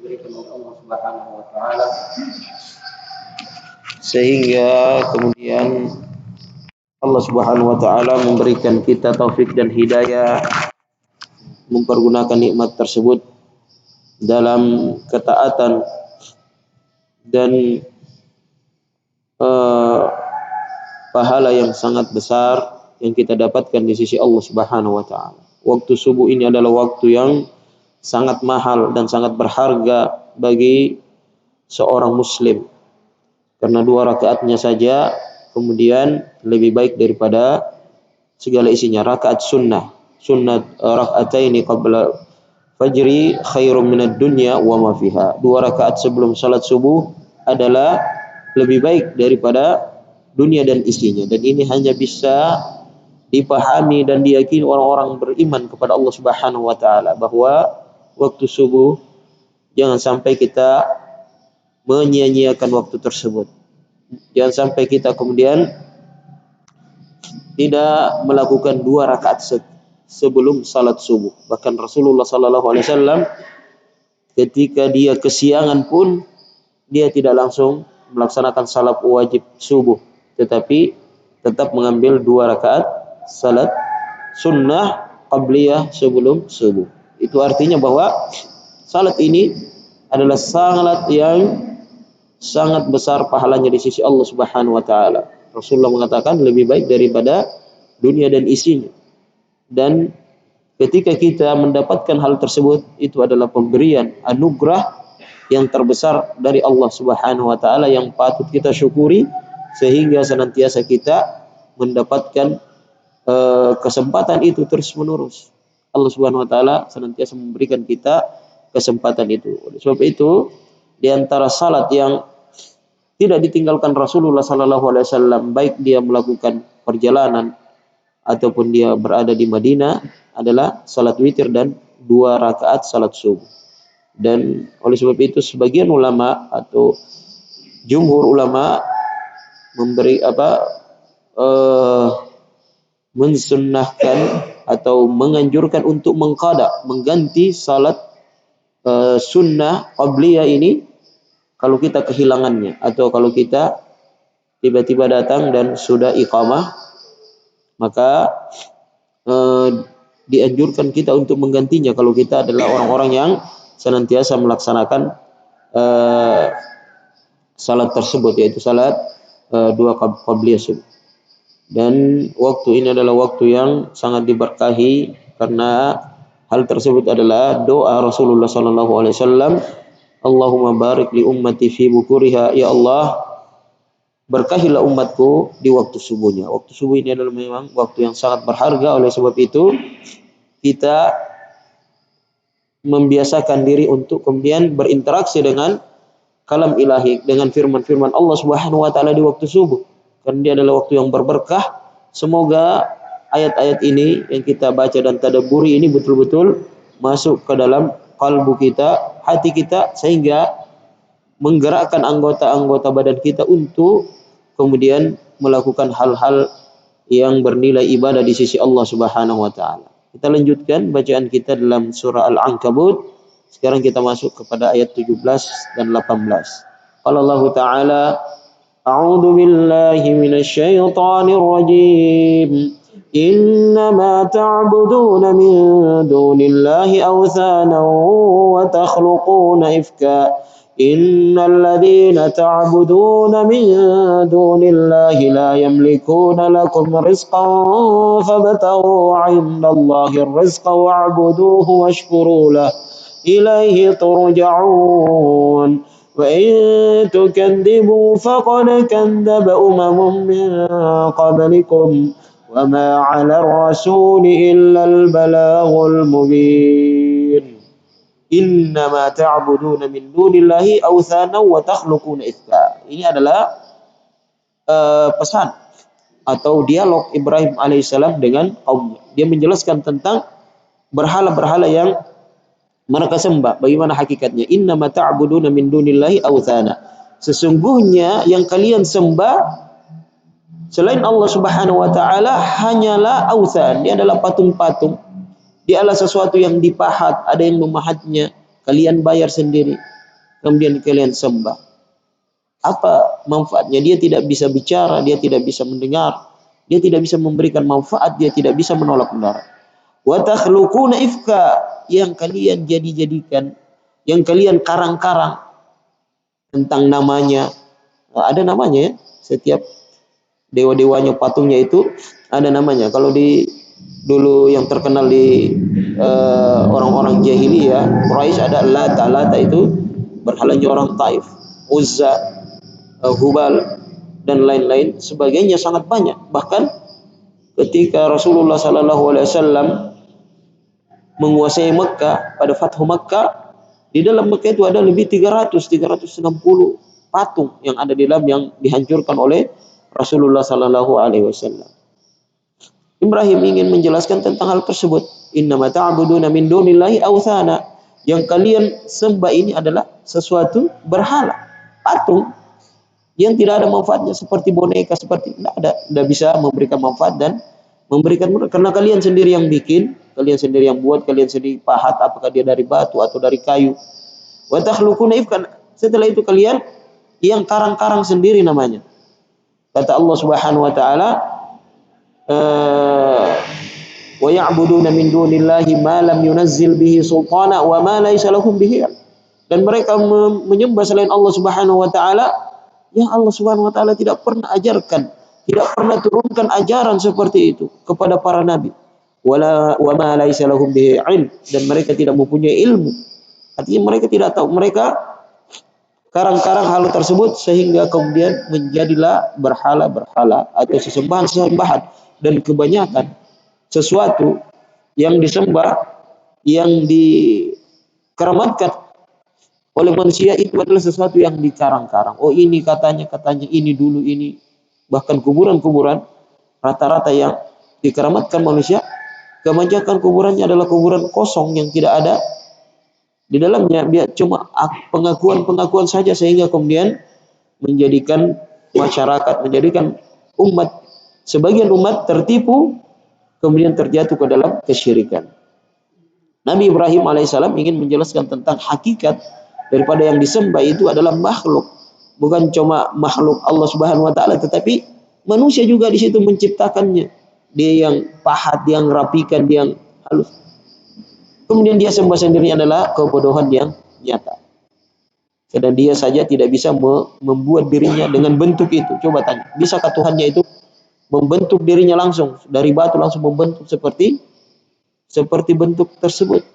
diberikan oleh Allah Subhanahu wa taala sehingga kemudian Allah Subhanahu wa taala memberikan kita taufik dan hidayah mempergunakan nikmat tersebut dalam ketaatan dan pahala yang sangat besar yang kita dapatkan di sisi Allah Subhanahu wa taala. Waktu subuh ini adalah waktu yang sangat mahal dan sangat berharga bagi seorang muslim. Karena 2 rakaatnya saja kemudian lebih baik daripada segala isinya. Rakaat sunnah, rakaataini qabla fajri khairum minad dunya wa ma fiha. 2 rakaat sebelum salat subuh adalah lebih baik daripada dunia dan isinya. Dan ini hanya bisa dipahami dan diyakini orang-orang beriman kepada Allah Subhanahu wa taala bahwa waktu subuh jangan sampai kita menyia-nyiakan waktu tersebut. Jangan sampai kita kemudian tidak melakukan 2 rakaat sebelum salat subuh. Bahkan Rasulullah sallallahu alaihi wasallam ketika dia kesiangan pun dia tidak langsung melaksanakan salat wajib subuh, tetapi tetap mengambil 2 rakaat salat sunnah qabliyah sebelum subuh. Itu artinya bahwa salat ini adalah salat yang sangat besar pahalanya di sisi Allah Subhanahu wa taala. Rasulullah mengatakan lebih baik daripada dunia dan isinya. Dan ketika kita mendapatkan hal tersebut, itu adalah pemberian anugerah yang terbesar dari Allah Subhanahu wa taala yang patut kita syukuri sehingga senantiasa kita mendapatkan kesempatan itu terus-menerus. Allah Subhanahu wa taala senantiasa memberikan kita kesempatan itu. Oleh sebab itu, di antara salat yang tidak ditinggalkan Rasulullah sallallahu alaihi wasallam baik dia melakukan perjalanan ataupun dia berada di Madinah adalah salat witir dan 2 rakaat salat subuh. Dan oleh sebab itu sebagian ulama atau jumhur ulama mensunnahkan atau menganjurkan untuk mengganti salat sunnah qabliyah ini kalau kita kehilangannya atau kalau kita tiba-tiba datang dan sudah iqamah, maka dianjurkan kita untuk menggantinya kalau kita adalah orang-orang yang senantiasa melaksanakan salat tersebut, yaitu salat 2 qabliyah subuh. Dan waktu ini adalah waktu yang sangat diberkahi karena hal tersebut adalah doa Rasulullah sallallahu alaihi wasallam, Allahumma barik li ummati fi bukuriha, ya Allah berkahilah umatku di waktu subuhnya. Waktu subuh ini adalah memang waktu yang sangat berharga. Oleh sebab itu kita membiasakan diri untuk kemudian berinteraksi dengan kalam ilahi, dengan firman-firman Allah Subhanahu wa taala di waktu subuh. Karena dia adalah waktu yang berberkah. Semoga ayat-ayat ini yang kita baca dan tadabburi ini betul-betul masuk ke dalam kalbu kita, hati kita, sehingga menggerakkan anggota-anggota badan kita untuk kemudian melakukan hal-hal yang bernilai ibadah di sisi Allah Subhanahu wa taala. Kita lanjutkan bacaan kita dalam surah Al-Ankabut. Sekarang kita masuk kepada ayat 17 dan 18. Qala Allah Ta'ala, A'udzu billahi minasyaitonir rajim. Innama ta'buduna min dunillahi awthana wa takhluquna ifka. Innal ladzina ta'buduna min dunillahi la yamlikuna lakum rizqan fabtaghu 'indallahi ar-rizqa wa'buduhu washkuru lahu ilaihi turja'un. Wa in tukadzibu faqad kadzdzaba umamun min qablikum wa ma 'ala ar-rasuli illa al-balaghul mubin. Innama ta'buduna min dunillahi awthana wa takhluquna ifka. Ini adalah pesan atau dialog Ibrahim alaihissalam dengan kaumnya. Dia menjelaskan tentang berhala-berhala yang mereka sembah, bagaimana hakikatnya. Innama ta'buduna min dunillahi awthana. Sesungguhnya yang kalian sembah selain Allah Subhanahu wa taala hanyalah awthan. Dia adalah patung-patung. Dia adalah sesuatu yang dipahat, ada yang memahatnya. Kalian bayar sendiri, kemudian kalian sembah. Apa manfaatnya? Dia tidak bisa bicara, dia tidak bisa mendengar, dia tidak bisa memberikan manfaat, dia tidak bisa menolak mudarat. Wa takhluquna ifka, yang kalian jadikan, yang kalian karang-karang tentang namanya. Ada namanya ya, setiap dewa-dewanya, patungnya itu ada namanya. Kalau di dulu yang terkenal di orang-orang jahiliyah Quraisy ada Lata. Lata itu berhalanya orang Taif. Uzza, Hubal dan lain-lain sebagainya sangat banyak. Bahkan ketika Rasulullah sallallahu alaihi wasallam menguasai Mekah pada Fathu Mekah, di dalam Mekah itu ada lebih 360 patung yang ada di dalam yang dihancurkan oleh Rasulullah sallallahu alaihi wasallam. Ibrahim ingin menjelaskan tentang hal tersebut. Innama ta'buduna min dunillahi awthana. Yang kalian sembah ini adalah sesuatu berhala, patung yang tidak ada manfaatnya, seperti boneka, seperti tidak bisa memberikan manfaat dan memberikan mudarat karena kalian sendiri yang bikin, kalian sendiri yang buat, kalian sendiri pahat, apakah dia dari batu atau dari kayu. Wa takhluquna ifkan, setelah itu kalian yang karang-karang sendiri namanya. Kata Allah Subhanahu wa taala, wa ya'buduna min dunillahi ma lam yunazzil bihi sultana wa ma laysa lahum bihi. Dan mereka menyembah selain Allah Subhanahu wa taala yang Allah Subhanahu wa taala tidak pernah ajarkan, tidak pernah turunkan ajaran seperti itu kepada para nabi. Wala wa ma laysa lahum bihi ilm, dan mereka tidak mempunyai ilmu. Artinya mereka tidak tahu, mereka karang-karang hal tersebut sehingga kemudian menjadilah berhala-berhala atau sesembahan-sesembahan. Dan kebanyakan sesuatu yang disembah, yang dikeramatkan oleh manusia itu adalah sesuatu yang dikarang-karang. Oh ini katanya ini dulu ini. Bahkan kuburan-kuburan rata-rata yang dikeramatkan manusia, kebanyakan kuburannya adalah kuburan kosong yang tidak ada di dalamnya. Dia cuma pengakuan-pengakuan saja sehingga kemudian menjadikan masyarakat, menjadikan umat, sebagian umat tertipu, kemudian terjatuh ke dalam kesyirikan. Nabi Ibrahim alaihissalam ingin menjelaskan tentang hakikat daripada yang disembah itu adalah makhluk, bukan cuma makhluk Allah Subhanahu wa taala, tetapi manusia juga di situ menciptakannya. Dia yang pahat, yang rapikan, dia yang halus. Kemudian dia sembah sendiri adalah kebodohan yang nyata. Sedang dia saja tidak bisa membuat dirinya dengan bentuk itu. Coba tanya, bisakah Tuhannya itu membentuk dirinya langsung dari batu, langsung membentuk seperti bentuk tersebut?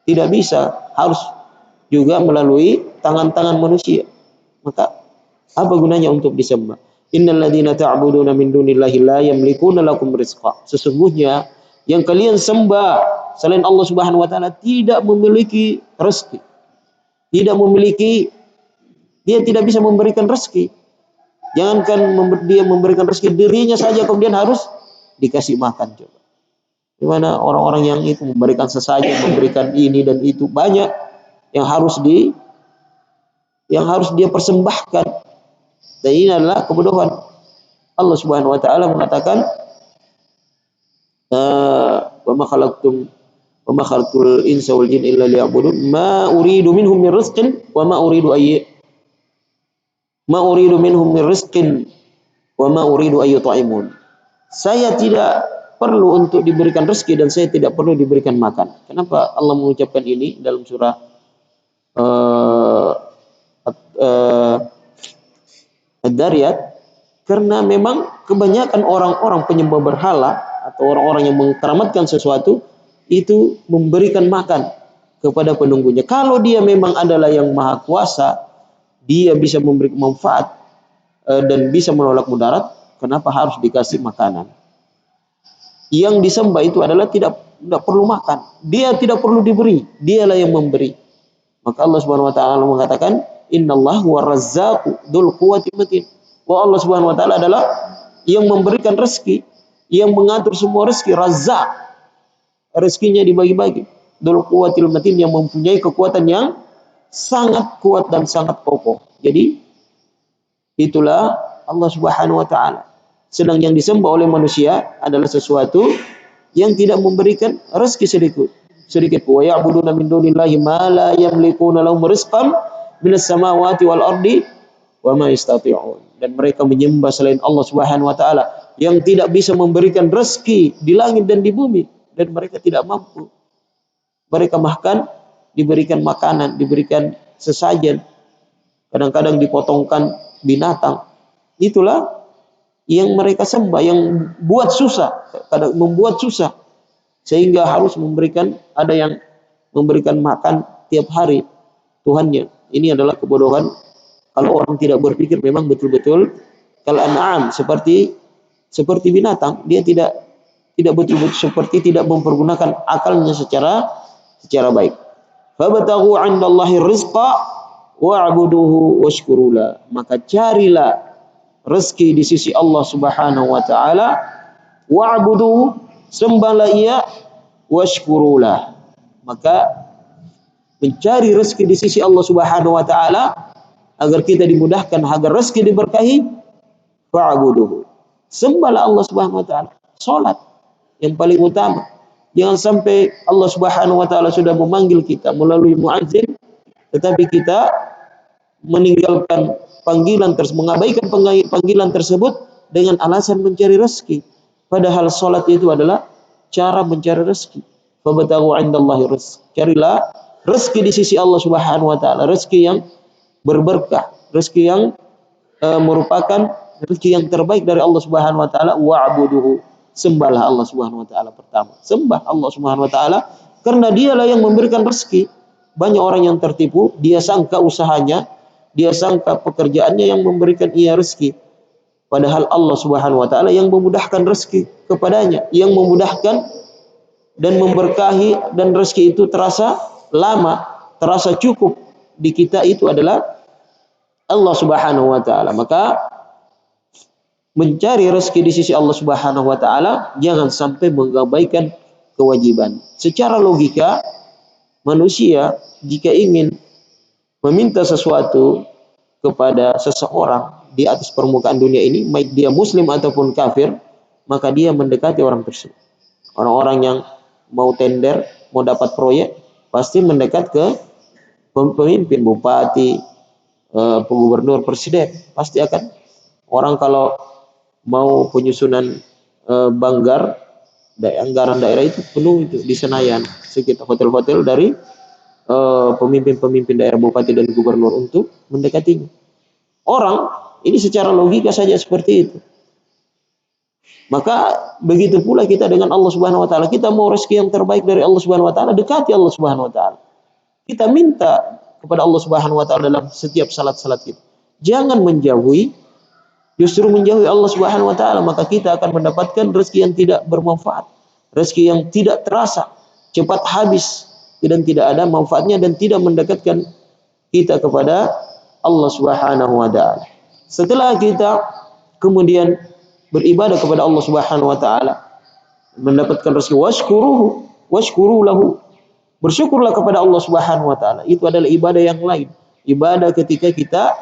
Tidak bisa, harus juga melalui tangan-tangan manusia. Maka apa gunanya untuk disembah? Innal ladzina ta'buduna min dunillahi la yamlikuna lakum rizqa. Sesungguhnya yang kalian sembah selain Allah Subhanahu wa taala tidak memiliki rezeki. Tidak memiliki, dia tidak bisa memberikan rezeki. Jangankan dia memberikan rezeki, dirinya saja kemudian harus dikasih makan. Coba. Di mana orang-orang yang itu memberikan sesajen, memberikan ini dan itu, banyak yang harus dia persembahkan. Dan ini adalah kebodohan. Allah Subhanahu wa taala mengatakan, wa ma khalaqtul insa wal jinna illa liya'budun ma uridu minhum min rizqin wa ma uridu minhum min rizqin wa ma uridu ayyut'imun. Saya tidak perlu untuk diberikan rezeki dan saya tidak perlu diberikan makan. Kenapa Allah mengucapkan ini dalam surah Ad-Dariyat? Karena memang kebanyakan orang-orang penyembah berhala atau orang-orang yang mengkeramatkan sesuatu itu memberikan makan kepada penunggunya. Kalau dia memang adalah yang maha kuasa, dia bisa memberi manfaat dan bisa menolak mudarat, kenapa harus dikasih makanan? Yang disembah itu adalah tidak perlu makan, dia tidak perlu diberi, dialah yang memberi. Maka Allah Subhanahu wa taala mengatakan, "Innallaha huwa razzaqu dzul quwwatil matin." Wa Allah Subhanahu wa taala adalah yang memberikan rezeki, yang mengatur semua rezeki, Razzaq. Rezekinya dibagi-bagi. Dzul quwwatil matin, yang mempunyai kekuatan yang sangat kuat dan sangat kokoh. Jadi itulah Allah Subhanahu wa taala. Sedang yang disembah oleh manusia adalah sesuatu yang tidak memberikan rezeki sedikit. Wa ya'buduna min dunillahi ma la yamlikuna lahum rizqan minas samawati wal ardi wa ma yastati'un. Dan mereka menyembah selain Allah Subhanahu wa taala yang tidak bisa memberikan rezeki di langit dan di bumi, dan mereka tidak mampu. Mereka bahkan diberikan makanan, diberikan sesajen, kadang-kadang dipotongkan binatang. Itulah yang mereka sembah, yang buat susah, kadang membuat susah, sehingga harus memberikan, ada yang memberikan makan tiap hari Tuhannya. Ini adalah kebodohan kalau orang tidak berpikir memang betul-betul kal an'am, seperti binatang. Dia tidak betul-betul seperti tidak mempergunakan akalnya secara baik. Fabtaghu 'indallahi rizqa wa'buduhu washkurulah. Maka carilah rezeki di sisi Allah Subhanahu wa taala, wa'buduhu, sembahlah ia, washkurulah. Maka mencari rezeki di sisi Allah Subhanahu wa taala agar kita dimudahkan, agar rezeki diberkahi, fa'buduhu. Sembahlah Allah Subhanahu wa taala. Salat yang paling utama. Jangan sampai Allah Subhanahu wa taala sudah memanggil kita melalui muadzin, tetapi kita meninggalkan panggilan tersebut, mengabaikan panggilan tersebut dengan alasan mencari rezeki. Padahal salat itu adalah cara mencari rezeki. Fabtaghu 'indallahi rizq. Carilah rezeki di sisi Allah Subhanahu wa taala, rezeki yang berberkah, rezeki yang merupakan rezeki yang terbaik dari Allah Subhanahu wa taala. Wa'buduhu, sembahlah Allah Subhanahu wa taala pertama. Sembah Allah Subhanahu wa taala karena dialah yang memberikan rezeki. Banyak orang yang tertipu, dia sangka usahanya, dia sangka pekerjaannya yang memberikan ia rezeki. Padahal Allah Subhanahu wa taala yang memudahkan rezeki kepadanya, yang memudahkan dan memberkahi, dan rezeki itu terasa lama, terasa cukup di kita, itu adalah Allah Subhanahu wa taala. Maka mencari rezeki di sisi Allah Subhanahu wa taala, jangan sampai mengabaikan kewajiban. Secara logika, manusia jika ingin meminta sesuatu kepada seseorang di atas permukaan dunia ini, baik dia muslim ataupun kafir, maka dia mendekati orang tersebut. Orang-orang yang mau tender, mau dapat proyek, pasti mendekat ke pemimpin, bupati, gubernur, presiden. Pasti akan, orang kalau mau penyusunan banggar, anggaran daerah itu penuh itu di Senayan, sekitar hotel-hotel dari pemimpin-pemimpin daerah, bupati dan gubernur untuk mendekatinya. Orang ini secara logika saja seperti itu. Maka begitu pula kita dengan Allah Subhanahu wa taala. Kita mau rezeki yang terbaik dari Allah Subhanahu wa taala, dekati Allah Subhanahu wa taala. Kita minta kepada Allah Subhanahu wa taala dalam setiap salat-salat kita. Jangan menjauhi, justru menjauhi Allah Subhanahu wa taala, maka kita akan mendapatkan rezeki yang tidak bermanfaat, rezeki yang tidak terasa, cepat habis dan tidak ada manfaatnya dan tidak mendekatkan kita kepada Allah Subhanahu wa taala. Setelah kita kemudian beribadah kepada Allah Subhanahu wa taala, mendapatkan rezeki, washkuru lahu, bersyukurlah kepada Allah Subhanahu wa taala. Itu adalah ibadah yang lain. Ibadah ketika kita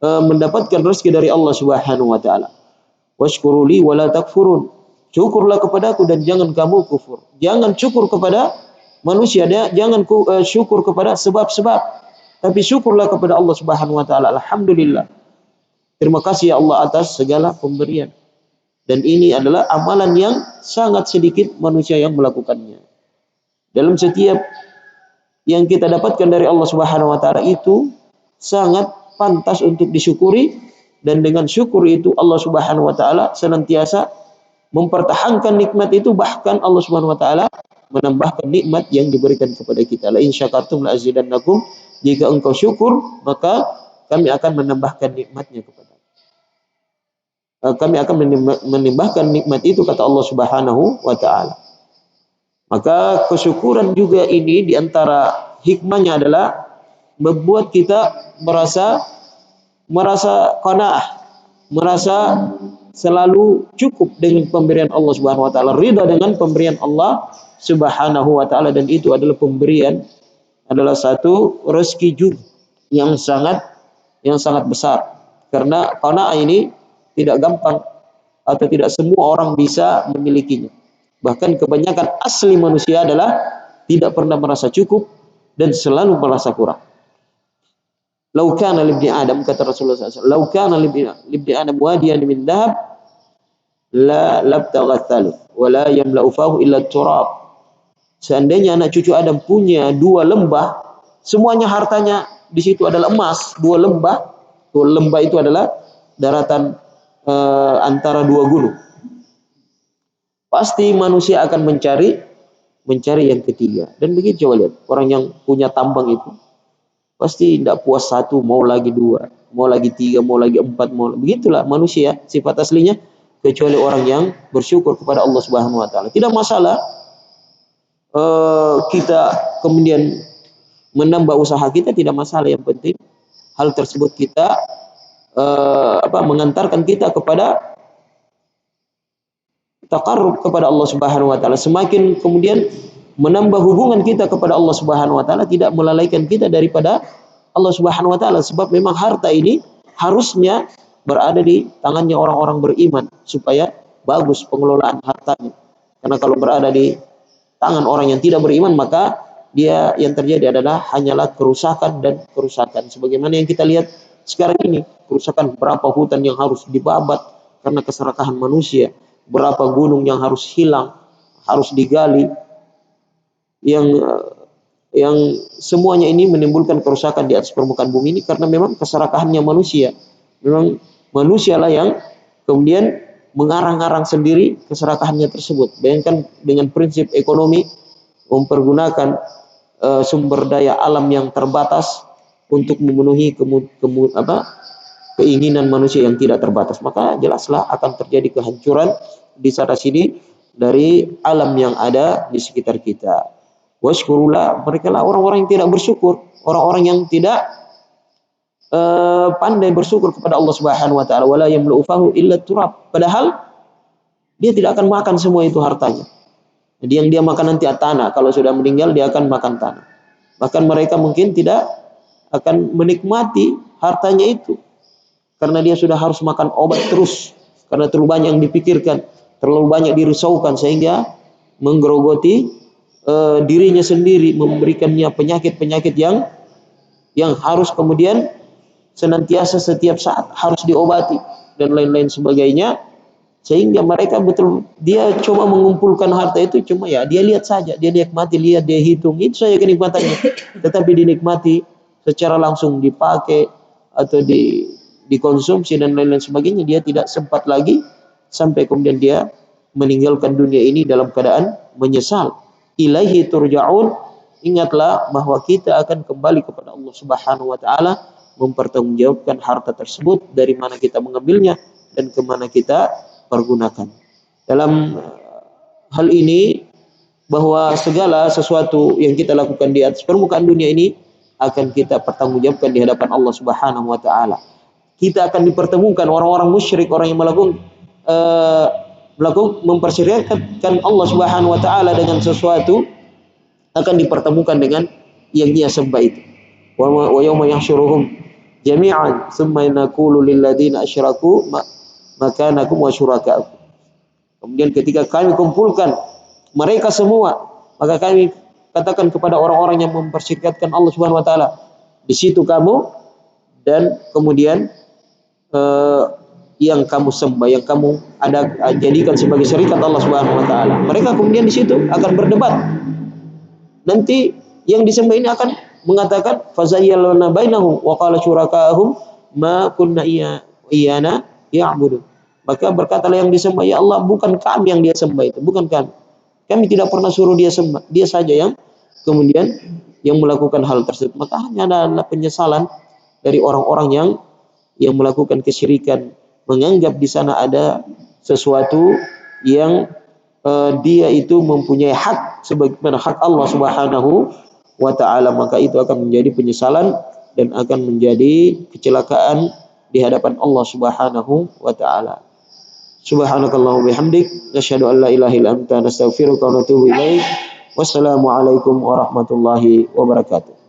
mendapatkan rezeki dari Allah Subhanahu wa taala. Washkuruli wala takfurun. Syukurlah kepadaku dan jangan kamu kufur. Jangan syukur kepada manusia, jangan syukur kepada sebab-sebab, tapi syukurlah kepada Allah Subhanahu wa taala. Alhamdulillah. Terima kasih ya Allah atas segala pemberian. Dan ini adalah amalan yang sangat sedikit manusia yang melakukannya. Dalam setiap yang kita dapatkan dari Allah Subhanahu wa taala itu sangat pantas untuk disyukuri, dan dengan syukur itu Allah Subhanahu wa taala senantiasa mempertahankan nikmat itu, bahkan Allah Subhanahu wa taala menambahkan nikmat yang diberikan kepada kita. La in syakartum la azidannakum. Jika engkau syukur, maka kami akan menambahkan nikmatnya kepada kami akan menambahkan nikmat itu, kata Allah Subhanahu wa taala. Maka kesyukuran juga ini diantara hikmahnya adalah membuat kita merasa qanaah, merasa selalu cukup dengan pemberian Allah Subhanahu wa taala, ridha dengan pemberian Allah Subhanahu wa taala, dan itu adalah pemberian, adalah satu rezeki juga yang sangat besar. Karena qanaah ini tidak gampang atau tidak semua orang bisa memilikinya. Bahkan kebanyakan asli manusia adalah tidak pernah merasa cukup dan selalu merasa kurang. Lau kana libni Adam, kata Rasulullah SAW, lau kana libni Adam wadiyan min dhahab la labtagha thalith wa la yamla'u fahu illa turab. Seandainya anak cucu Adam punya 2 lembah, semuanya hartanya di situ adalah emas, 2 lembah. 2 lembah itu adalah daratan antara 2 gunung. Pasti manusia akan mencari yang ketiga. Dan begitu, coba lihat, orang yang punya tambang itu pasti tidak puas 1, mau lagi 2, mau lagi 3, mau lagi 4, begitulah manusia sifat aslinya, kecuali orang yang bersyukur kepada Allah Subhanahu wa taala. Tidak masalah kita kemudian menambah usaha kita, tidak masalah, yang penting hal tersebut kita mengantarkan kita kepada taqarrub kepada Allah Subhanahu wa taala. Semakin kemudian menambah hubungan kita kepada Allah Subhanahu wa taala, tidak melalaikan kita daripada Allah Subhanahu wa taala, sebab memang harta ini harusnya berada di tangannya orang-orang beriman supaya bagus pengelolaan hartanya. Karena kalau berada di tangan orang yang tidak beriman, maka dia yang terjadi adalah hanyalah kerusakan dan kerusakan. Sebagaimana yang kita lihat sekarang ini, kerusakan berapa hutan yang harus dibabat karena keserakahan manusia, berapa gunung yang harus hilang, harus digali, yang semuanya ini menimbulkan kerusakan di atas permukaan bumi ini karena memang keserakahannya manusia. Memang manusialah yang kemudian mengarang-arang sendiri keserakahannya tersebut. Bayangkan dengan prinsip ekonomi, mempergunakan sumber daya alam yang terbatas untuk memenuhi keinginan manusia yang tidak terbatas, maka jelaslah akan terjadi kehancuran di sana sini dari alam yang ada di sekitar kita. Washkurulah, mereka lah orang-orang yang tidak bersyukur, orang-orang yang tidak pandai bersyukur kepada Allah Subhanahu wa taala. Wala yamla'u fahu illa turab, padahal dia tidak akan makan semua itu hartanya. Jadi yang dia makan nanti tanah, kalau sudah meninggal dia akan makan tanah. Bahkan mereka mungkin tidak akan menikmati hartanya itu, karena dia sudah harus makan obat terus, karena terlalu banyak yang dipikirkan, terlalu banyak dirisaukan, sehingga menggerogoti dirinya sendiri, memberikannya penyakit-penyakit yang harus kemudian senantiasa setiap saat harus diobati dan lain-lain sebagainya. Sehingga mereka dia coba mengumpulkan harta itu, cuma ya dia lihat saja, dia nikmati, lihat, dia hitung, itu saja kenikmatannya. Tetapi dinikmati secara langsung, dipakai atau dikonsumsi dan lain-lain sebagainya, dia tidak sempat lagi sampai kemudian dia meninggalkan dunia ini dalam keadaan menyesal. Ilaihi turja'un, ingatlah bahwa kita akan kembali kepada Allah Subhanahu wa taala, mempertanggungjawabkan harta tersebut, dari mana kita mengambilnya dan kemana kita pergunakan. Dalam hal ini, bahwa segala sesuatu yang kita lakukan di atas permukaan dunia ini akan kita pertanggungjawabkan di hadapan Allah Subhanahu wa taala. Kita akan dipertemukan orang-orang musyrik, orang yang melakukan mempersyirikkan Allah Subhanahu wa taala dengan sesuatu, akan dipertemukan dengan yang dia sembah itu. Wa yauma yahsyuruhum jami'an tsumma naqulu lil ladzina asyraku makanakum wa syurakaakum. Kemudian ketika kami kumpulkan mereka semua, maka kami katakan kepada orang-orang yang mempersyirikkan Allah Subhanahu wa taala, di situ kamu, dan kemudian yang kamu sembah, yang kamu jadikan sebagai syarikat Allah Subhanahu wa taala. Mereka kemudian di situ akan berdebat. Nanti yang disembah ini akan mengatakan fazayyalna bainahum wa qala syurakaahum ma kunna iyana ya'budun. Maka berkatalah yang disembah, ya Allah, bukan kami yang dia sembah itu, bukan kami. Kami tidak pernah suruh dia sembah, dia saja yang kemudian yang melakukan hal tersebut. Maka hanya adalah penyesalan dari orang-orang yang melakukan kesyirikan, menganggap di sana ada sesuatu yang dia itu mempunyai hak sebagaimana hak Allah Subhanahu wa taala, maka itu akan menjadi penyesalan dan akan menjadi kecelakaan di hadapan Allah Subhanahu wa taala. Subhanakallahumma bihamdik nasyhadu an la ilaha illa anta nastaghfiruka wa natubu ilaik. Wassalamu alaikum warahmatullahi wabarakatuh.